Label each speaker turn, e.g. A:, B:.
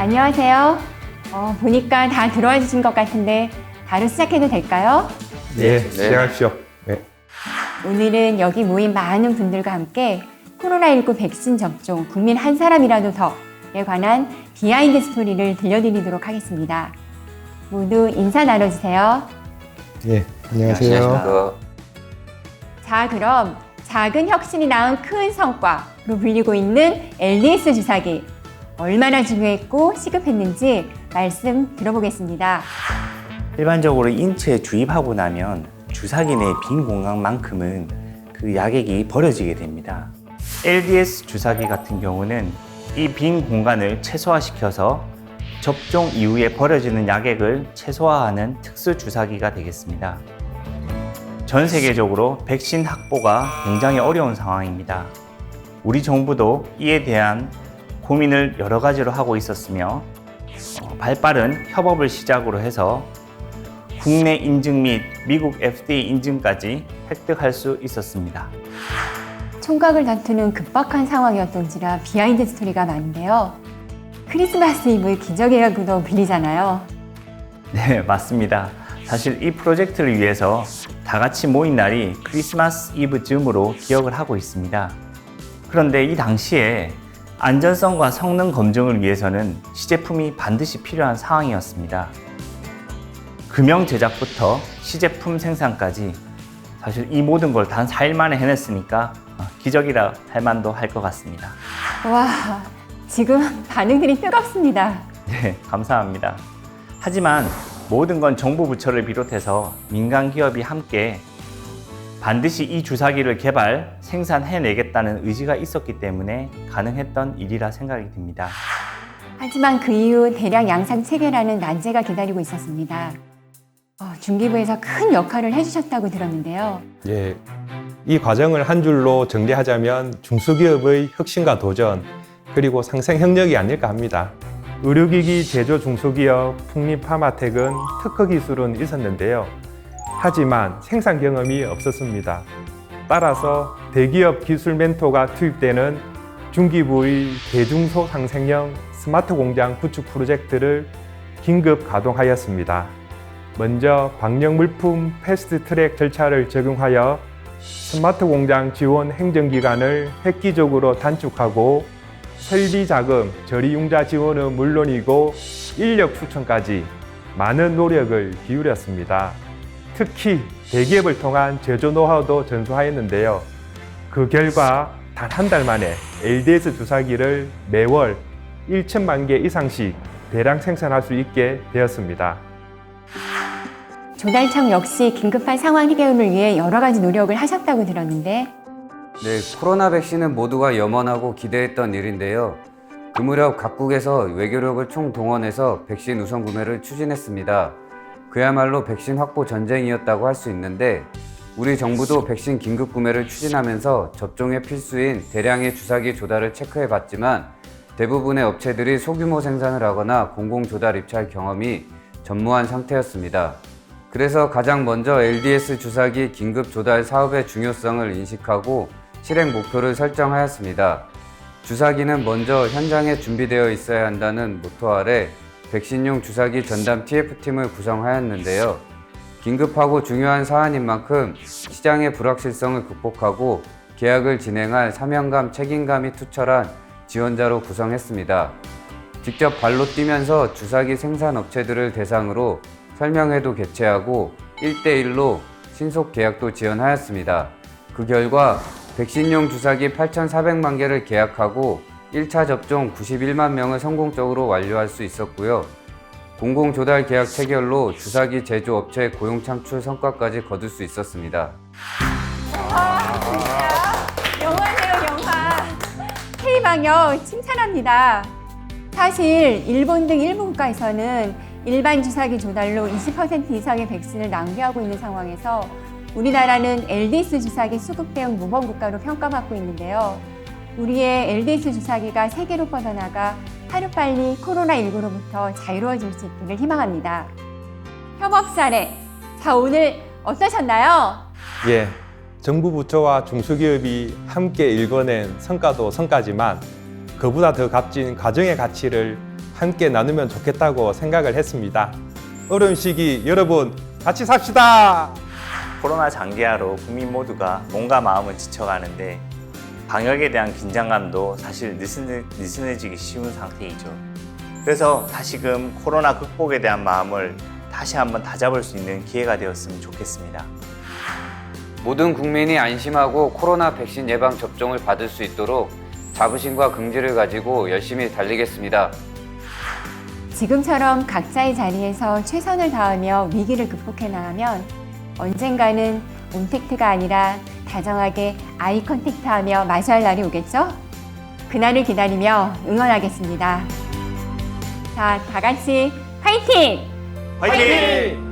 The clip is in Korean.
A: 안녕하세요. 보니까 다 들어와 주신 것 같은데 바로 시작해도 될까요?
B: 네, 시작하십시오. 네.
A: 오늘은 여기 모인 많은 분들과 함께 코로나19 백신 접종 국민 한 사람이라도 더에 관한 비하인드 스토리를 들려드리도록 하겠습니다. 모두 인사 나눠주세요.
B: 네, 안녕하세요.
A: 자, 그럼 작은 혁신이 낳은 큰 성과로 불리고 있는 LDS 주사기 얼마나 중요했고 시급했는지 말씀 들어보겠습니다.
C: 일반적으로 인체에 주입하고 나면 주사기 내 빈 공간만큼은 그 약액이 버려지게 됩니다. LDS 주사기 같은 경우는 이 빈 공간을 최소화시켜서 접종 이후에 버려지는 약액을 최소화하는 특수 주사기가 되겠습니다. 전 세계적으로 백신 확보가 굉장히 어려운 상황입니다. 우리 정부도 이에 대한 고민을 여러 가지로 하고 있었으며 발빠른 협업을 시작으로 해서 국내 인증 및 미국 FDA 인증까지 획득할 수 있었습니다.
A: 총각을 다투는 급박한 상황이었던지라 비하인드 스토리가 많은데요. 크리스마스 이브 기적의 야구도 불리잖아요.
C: 네, 맞습니다. 사실 이 프로젝트를 위해서 다 같이 모인 날이 크리스마스 이브 즈음으로 기억을 하고 있습니다. 그런데 이 당시에 안전성과 성능 검증을 위해서는 시제품이 반드시 필요한 상황이었습니다. 금형 제작부터 시제품 생산까지 사실 이 모든 걸 단 4일 만에 해냈으니까 기적이라 할 만도 할 것 같습니다.
A: 와, 지금 반응들이 뜨겁습니다.
C: 네, 감사합니다. 하지만 모든 건 정부 부처를 비롯해서 민간 기업이 함께 반드시 이 주사기를 개발, 생산해내겠다는 의지가 있었기 때문에 가능했던 일이라 생각이 듭니다.
A: 하지만 그 이후 대량 양산 체계라는 난제가 기다리고 있었습니다. 중기부에서 큰 역할을 해주셨다고 들었는데요.
B: 예, 이 과정을 한 줄로 정리하자면 중소기업의 혁신과 도전, 그리고 상생 협력이 아닐까 합니다. 의료기기 제조 중소기업 풍림파마텍은 특허 기술은 있었는데요. 하지만 생산 경험이 없었습니다. 따라서 대기업 기술 멘토가 투입되는 중기부의 대중소 상생형 스마트 공장 구축 프로젝트를 긴급 가동하였습니다. 먼저 방역 물품 패스트 트랙 절차를 적용하여 스마트 공장 지원 행정기간을 획기적으로 단축하고 설비 자금, 저리융자 지원은 물론이고 인력 추천까지 많은 노력을 기울였습니다. 특히 대기업을 통한 제조 노하우도 전수하였는데요. 그 결과 단 한 달 만에 LDS 주사기를 매월 1천만 개 이상씩 대량 생산할 수 있게 되었습니다.
A: 조달청 역시 긴급한 상황 해결을 위해 여러 가지 노력을 하셨다고 들었는데
D: 네, 코로나 백신은 모두가 염원하고 기대했던 일인데요. 그 무렵 각국에서 외교력을 총동원해서 백신 우선 구매를 추진했습니다. 그야말로 백신 확보 전쟁이었다고 할 수 있는데 우리 정부도 백신 긴급 구매를 추진하면서 접종에 필수인 대량의 주사기 조달을 체크해봤지만 대부분의 업체들이 소규모 생산을 하거나 공공 조달 입찰 경험이 전무한 상태였습니다. 그래서 가장 먼저 LDS 주사기 긴급 조달 사업의 중요성을 인식하고 실행 목표를 설정하였습니다. 주사기는 먼저 현장에 준비되어 있어야 한다는 모토 아래 백신용 주사기 전담 TF팀을 구성하였는데요. 긴급하고 중요한 사안인 만큼 시장의 불확실성을 극복하고 계약을 진행할 사명감, 책임감이 투철한 지원자로 구성했습니다. 직접 발로 뛰면서 주사기 생산 업체들을 대상으로 설명회도 개최하고 1대1로 신속 계약도 지원하였습니다. 그 결과 백신용 주사기 8,400만 개를 계약하고 1차 접종 91만 명을 성공적으로 완료할 수 있었고요. 공공조달 계약 체결로 주사기 제조업체 고용 창출 성과까지 거둘 수 있었습니다.
A: 영화네요, 영화. K방역 칭찬합니다. 사실 일본 등 일부 국가에서는 일반 주사기 조달로 20% 이상의 백신을 낭비하고 있는 상황에서 우리나라는 LDS 주사기 수급 대응 모범 국가로 평가받고 있는데요. 우리의 LDS 주사기가 세계로 뻗어나가 하루빨리 코로나19로부터 자유로워질 수 있기를 희망합니다. 협업 사례, 자 오늘 어떠셨나요?
B: 예, 정부 부처와 중소기업이 함께 일궈낸 성과도 성과지만 그보다 더 값진 과정의 가치를 함께 나누면 좋겠다고 생각을 했습니다. 어려운 시기 여러분 같이 삽시다.
C: 코로나 장기화로 국민 모두가 몸과 마음은 지쳐가는데 방역에 대한 긴장감도 사실 느슨해지기 쉬운 상태이죠. 그래서 다시금 코로나 극복에 대한 마음을 다시 한번 다잡을 수 있는 기회가 되었으면 좋겠습니다.
D: 모든 국민이 안심하고 코로나 백신 예방 접종을 받을 수 있도록 자부심과 긍지를 가지고 열심히 달리겠습니다.
A: 지금처럼 각자의 자리에서 최선을 다하며 위기를 극복해 나가면 언젠가는 임팩트가 아니라 다정하게 아이 컨택트하며 마주할 날이 오겠죠? 그날을 기다리며 응원하겠습니다. 자, 다 같이 화이팅!
C: 화이팅!